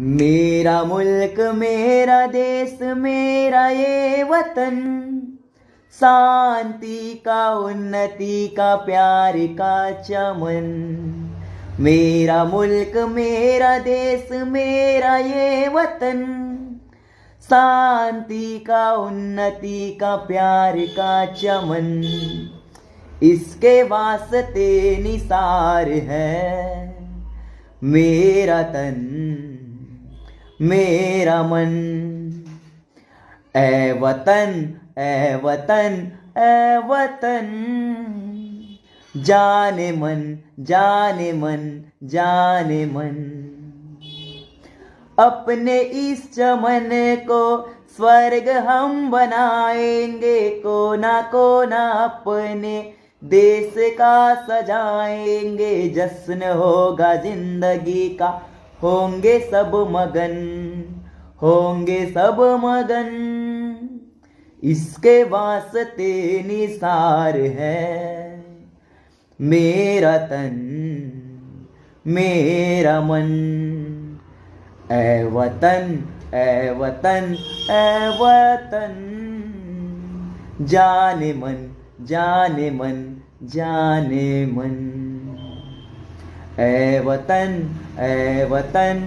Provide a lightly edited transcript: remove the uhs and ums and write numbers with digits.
मेरा मुल्क मेरा देश मेरा ये वतन, शांति का उन्नति का प्यार का चमन। मेरा मुल्क मेरा देश मेरा ये वतन, शांति का उन्नति का प्यार का चमन। इसके वास्ते निसार है मेरा तन मेरा मन। ए वतन ए वतन ए वतन, जाने मन जाने मन जाने मन। अपने इस चमन को स्वर्ग हम बनाएंगे, कोना कोना अपने देश का सजाएंगे। जश्न होगा जिंदगी का, होंगे सब मगन होंगे सब मगन। इसके वास्ते निसार है मेरा तन मेरा मन। ए वतन ए वतन ए वतन, जाने मन जाने मन जाने मन। ए वतन